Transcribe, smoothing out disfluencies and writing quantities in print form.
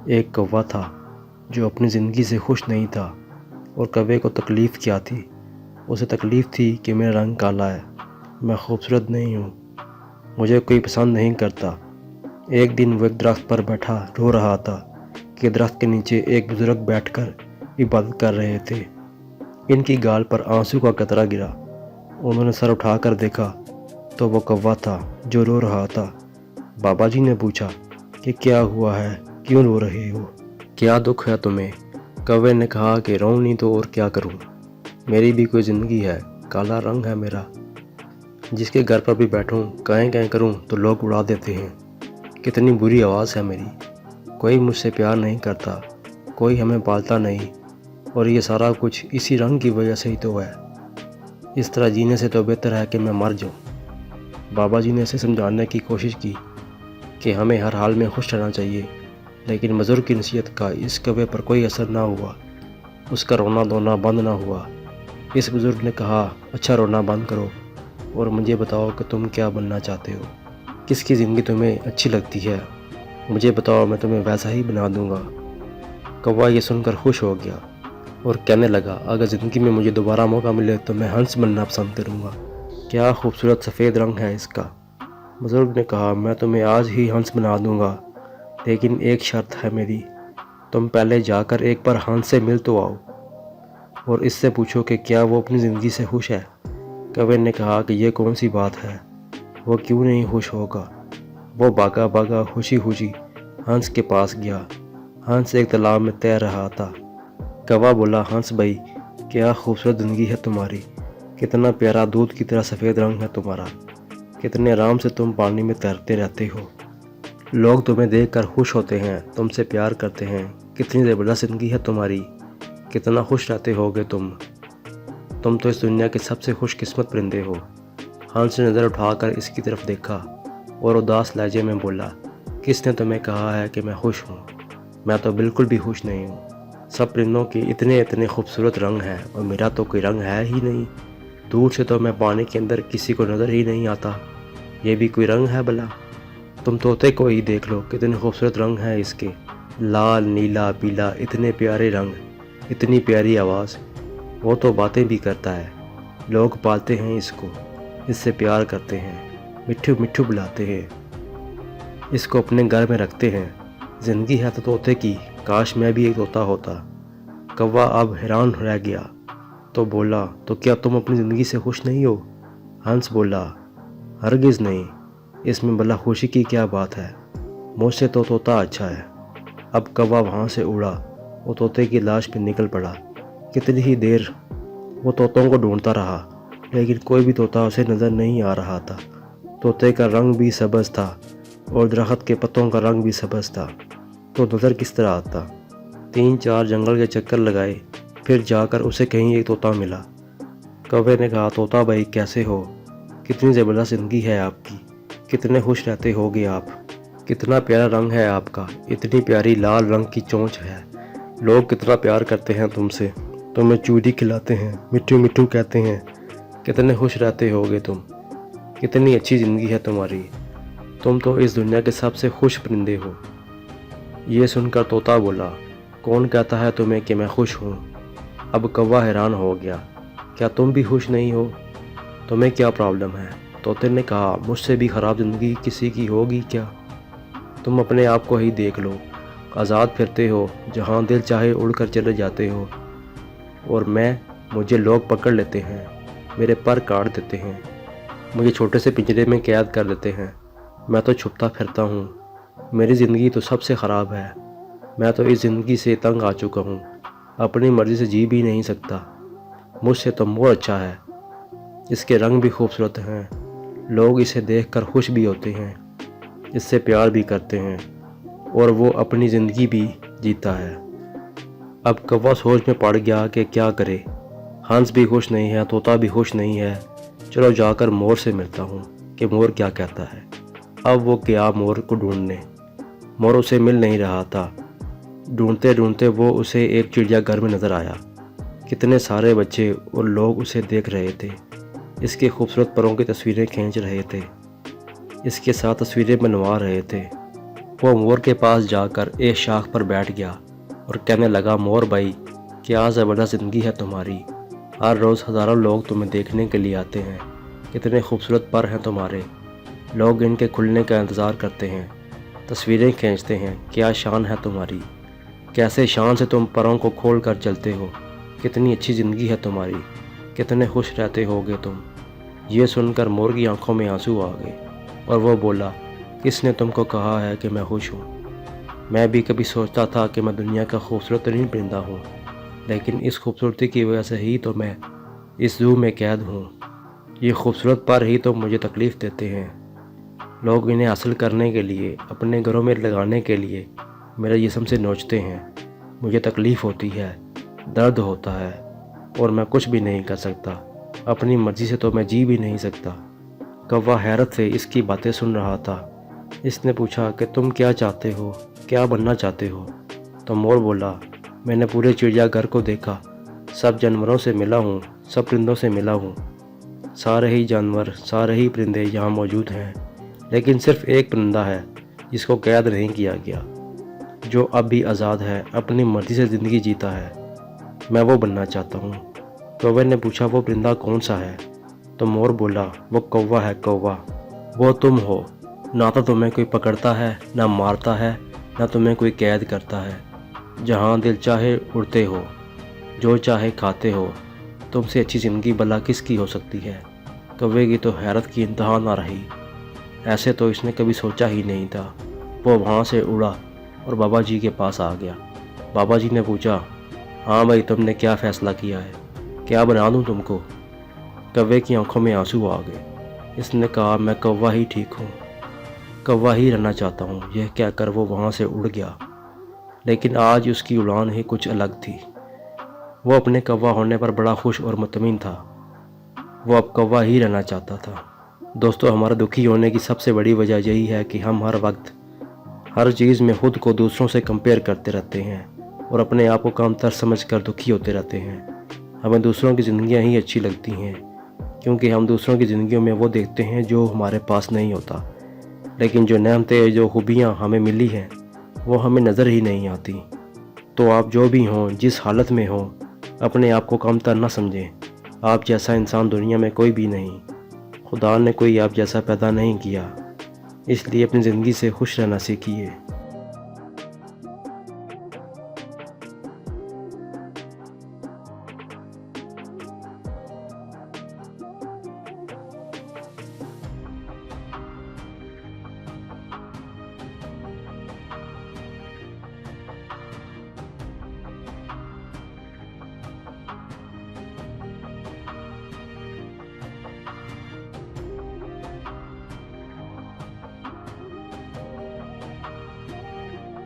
ایک کوا تھا جو اپنی زندگی سے خوش نہیں تھا، اور کوے کو تکلیف کیا تھی؟ اسے تکلیف تھی کہ میرا رنگ کالا ہے، میں خوبصورت نہیں ہوں، مجھے کوئی پسند نہیں کرتا۔ ایک دن وہ ایک درخت پر بیٹھا رو رہا تھا کہ درخت کے نیچے ایک بزرگ بیٹھ کر عبادت کر رہے تھے۔ ان کی گال پر آنسو کا قطرہ گرا۔ انہوں نے سر اٹھا کر دیکھا تو وہ کوا تھا جو رو رہا تھا۔ بابا جی نے پوچھا کہ کیا ہوا ہے، کیوں رو رہے ہو، کیا دکھ ہے تمہیں؟ کوے نے کہا کہ رو نہیں تو اور کیا کروں، میری بھی کوئی زندگی ہے، کالا رنگ ہے میرا، جس کے گھر پر بھی بیٹھوں کہیں کہیں کروں تو لوگ اڑا دیتے ہیں، کتنی بری آواز ہے میری، کوئی مجھ سے پیار نہیں کرتا، کوئی ہمیں پالتا نہیں، اور یہ سارا کچھ اسی رنگ کی وجہ سے ہی تو ہے، اس طرح جینے سے تو بہتر ہے کہ میں مر جاؤں۔ بابا جی نے اسے سمجھانے کی کوشش کی کہ ہمیں ہر حال میں خوش رہنا چاہیے، لیکن بزرگ کی نصیحت کا اس کوے پر کوئی اثر نہ ہوا، اس کا رونا دھونا بند نہ ہوا۔ اس بزرگ نے کہا، اچھا رونا بند کرو اور مجھے بتاؤ کہ تم کیا بننا چاہتے ہو، کس کی زندگی تمہیں اچھی لگتی ہے، مجھے بتاؤ، میں تمہیں ویسا ہی بنا دوں گا۔ کوا یہ سن کر خوش ہو گیا اور کہنے لگا، اگر زندگی میں مجھے دوبارہ موقع ملے تو میں ہنس بننا پسند کروں گا، کیا خوبصورت سفید رنگ ہے اس کا۔ بزرگ نے کہا، میں تمہیں آج ہی ہنس بنا دوں گا، لیکن ایک شرط ہے میری، تم پہلے جا کر ایک بار ہنس سے مل تو آؤ اور اس سے پوچھو کہ کیا وہ اپنی زندگی سے خوش ہے۔ کوے نے کہا کہ یہ کون سی بات ہے، وہ کیوں نہیں خوش ہوگا۔ وہ بھاگا بھاگا خوشی خوشی ہنس کے پاس گیا۔ ہنس ایک تالاب میں تیر رہا تھا۔ کوا بولا، ہنس بھائی، کیا خوبصورت زندگی ہے تمہاری، کتنا پیارا دودھ کی طرح سفید رنگ ہے تمہارا، کتنے آرام سے تم پانی میں تیرتے رہتے ہو، لوگ تمہیں دیکھ کر خوش ہوتے ہیں، تم سے پیار کرتے ہیں، کتنی زبردست زندگی ہے تمہاری، کتنا خوش رہتے ہوگے تم تو اس دنیا کے سب سے خوش قسمت پرندے ہو۔ ہنس نے نظر اٹھا کر اس کی طرف دیکھا اور اداس لہجے میں بولا، کس نے تمہیں کہا ہے کہ میں خوش ہوں، میں تو بالکل بھی خوش نہیں ہوں، سب پرندوں کے اتنے اتنے خوبصورت رنگ ہیں اور میرا تو کوئی رنگ ہے ہی نہیں، دور سے تو میں پانی کے اندر کسی کو نظر ہی نہیں آتا، یہ بھی کوئی رنگ ہے بھلا؟ تم طوطے کو ہی دیکھ لو، کتنے خوبصورت رنگ ہیں اس کے، لال نیلا پیلا، اتنے پیارے رنگ، اتنی پیاری آواز، وہ تو باتیں بھی کرتا ہے، لوگ پالتے ہیں اس کو، اس سے پیار کرتے ہیں، مٹھو مٹھو بلاتے ہیں، اس کو اپنے گھر میں رکھتے ہیں، زندگی ہے تو طوطے کی، کاش میں بھی ایک طوطا ہوتا۔ کوا اب حیران رہ گیا تو بولا، تو کیا تم اپنی زندگی سے خوش نہیں ہو؟ ہنس بولا، ہرگز نہیں، اس میں بھلا خوشی کی کیا بات ہے، مجھ سے تو طوطا اچھا ہے۔ اب کوا وہاں سے اڑا، وہ طوطے کی لاش پہ نکل پڑا۔ کتنی ہی دیر وہ طوطوں کو ڈھونڈتا رہا، لیکن کوئی بھی طوطا اسے نظر نہیں آ رہا تھا۔ طوطے کا رنگ بھی سبز تھا اور درخت کے پتوں کا رنگ بھی سبز تھا، تو نظر کس طرح آتا؟ 3-4 جنگل کے چکر لگائے، پھر جا کر اسے کہیں ایک طوطا ملا۔ کوے نے کہا، طوطا بھائی کیسے ہو، کتنی زبردست زندگی ہے آپ کی، کتنے خوش رہتے ہوگے آپ، کتنا پیارا رنگ ہے آپ کا، اتنی پیاری لال رنگ کی چونچ ہے، لوگ کتنا پیار کرتے ہیں تم سے، تمہیں چوری کھلاتے ہیں، مٹھو مٹھو کہتے ہیں، کتنے خوش رہتے ہوگے تم، کتنی اچھی زندگی ہے تمہاری، تم تو اس دنیا کے سب سے خوش پرندے ہو۔ یہ سن کر طوطا بولا، کون کہتا ہے تمہیں کہ میں خوش ہوں؟ اب کوا حیران ہو گیا، کیا تم بھی خوش نہیں ہو؟ تمہیں کیا پرابلم ہے؟ طوطے نے کہا، مجھ سے بھی خراب زندگی کسی کی ہوگی کیا؟ تم اپنے آپ کو ہی دیکھ لو، آزاد پھرتے ہو، جہاں دل چاہے اڑ کر چلے جاتے ہو، اور مجھے لوگ پکڑ لیتے ہیں، میرے پر کاٹ دیتے ہیں، مجھے چھوٹے سے پنجرے میں قید کر دیتے ہیں، میں تو چھپتا پھرتا ہوں، میری زندگی تو سب سے خراب ہے، میں تو اس زندگی سے تنگ آ چکا ہوں، اپنی مرضی سے جی بھی نہیں سکتا، مجھ سے تو مور اچھا ہے، اس کے رنگ بھی خوبصورت ہیں، لوگ اسے دیکھ کر خوش بھی ہوتے ہیں، اس سے پیار بھی کرتے ہیں، اور وہ اپنی زندگی بھی جیتا ہے۔ اب کوا سوچ میں پڑ گیا کہ کیا کرے، ہنس بھی خوش نہیں ہے، طوطا بھی خوش نہیں ہے، چلو جا کر مور سے ملتا ہوں کہ مور کیا کہتا ہے۔ اب وہ گیا مور کو ڈھونڈنے، مور اسے مل نہیں رہا تھا، ڈھونڈتے ڈھونڈتے وہ اسے ایک چڑیا گھر میں نظر آیا، کتنے سارے بچے اور لوگ اسے دیکھ رہے تھے، اس کے خوبصورت پروں کی تصویریں کھینچ رہے تھے، اس کے ساتھ تصویریں بنوا رہے تھے، وہ مور کے پاس جا کر ایک شاخ پر بیٹھ گیا اور کہنے لگا، مور بھائی، کیا زبردست زندگی ہے تمہاری، ہر روز ہزاروں لوگ تمہیں دیکھنے کے لیے آتے ہیں، کتنے خوبصورت پر ہیں تمہارے، لوگ ان کے کھلنے کا انتظار کرتے ہیں، تصویریں کھینچتے ہیں، کیا شان ہے تمہاری، کیسے شان سے تم پروں کو کھول کر چلتے ہو، کتنی اچھی زندگی ہے تمہاری، کتنے خوش رہتے ہوگے تم۔ یہ سن کر مور کی آنکھوں میں آنسو آ گئے اور وہ بولا، کس نے تم کو کہا ہے کہ میں خوش ہوں؟ میں بھی کبھی سوچتا تھا کہ میں دنیا کا خوبصورت ترین پرندہ ہوں، لیکن اس خوبصورتی کی وجہ سے ہی تو میں اس زو میں قید ہوں۔ یہ خوبصورت پر ہی تو مجھے تکلیف دیتے ہیں، لوگ انہیں حاصل کرنے کے لیے، اپنے گھروں میں لگانے کے لیے میرے جسم سے نوچتے ہیں، مجھے تکلیف ہوتی ہے، درد ہوتا ہے، اور میں کچھ بھی نہیں کر سکتا، اپنی مرضی سے تو میں جی بھی نہیں سکتا۔ کوا حیرت سے اس کی باتیں سن رہا تھا۔ اس نے پوچھا کہ تم کیا چاہتے ہو، کیا بننا چاہتے ہو؟ تو مور بولا، میں نے پورے چڑیا گھر کو دیکھا، سب جانوروں سے ملا ہوں، سب پرندوں سے ملا ہوں، سارے ہی جانور، سارے ہی پرندے یہاں موجود ہیں، لیکن صرف ایک پرندہ ہے جس کو قید نہیں کیا گیا، جو اب بھی آزاد ہے، اپنی مرضی سے زندگی جیتا ہے، میں وہ بننا چاہتا ہوں۔ کوے نے پوچھا، وہ پرندہ کون سا ہے؟ تو مور بولا، وہ کوا ہے، کوا، وہ تم ہو، نہ تو تمہیں کوئی پکڑتا ہے، نہ مارتا ہے، نہ تمہیں کوئی قید کرتا ہے، جہاں دل چاہے اڑتے ہو، جو چاہے کھاتے ہو، تم سے اچھی زندگی بھلا کس کی ہو سکتی ہے؟ کوے کی تو حیرت کی انتہا نہ رہی، ایسے تو اس نے کبھی سوچا ہی نہیں تھا۔ وہ وہاں سے اڑا اور بابا جی کے پاس آ گیا۔ بابا جی نے پوچھا، ہاں بھائی، تم نے کیا فیصلہ کیا ہے، کیا بنا دوں تم کو؟ کوے کی آنکھوں میں آنسو آ گئے۔ اس نے کہا، میں کوا ہی ٹھیک ہوں، کوا ہی رہنا چاہتا ہوں۔ یہ کہہ کر وہ وہاں سے اڑ گیا، لیکن آج اس کی اڑان ہی کچھ الگ تھی۔ وہ اپنے کوا ہونے پر بڑا خوش اور مطمئن تھا، وہ اب کوا ہی رہنا چاہتا تھا۔ دوستو، ہمارا دکھی ہونے کی سب سے بڑی وجہ یہی ہے کہ ہم ہر وقت ہر چیز میں خود کو دوسروں سے کمپیئر کرتے رہتے ہیں اور اپنے آپ کو کم تر سمجھ کر دکھی ہوتے رہتے ہیں۔ ہمیں دوسروں کی زندگیاں ہی اچھی لگتی ہیں، کیونکہ ہم دوسروں کی زندگیوں میں وہ دیکھتے ہیں جو ہمارے پاس نہیں ہوتا، لیکن جو نعمتیں، جو خوبیاں ہمیں ملی ہیں، وہ ہمیں نظر ہی نہیں آتی۔ تو آپ جو بھی ہوں، جس حالت میں ہوں، اپنے آپ کو کم تر نہ سمجھیں۔ آپ جیسا انسان دنیا میں کوئی بھی نہیں، خدا نے کوئی آپ جیسا پیدا نہیں کیا، اس لیے اپنی زندگی سے خوش رہنا سیکھیے۔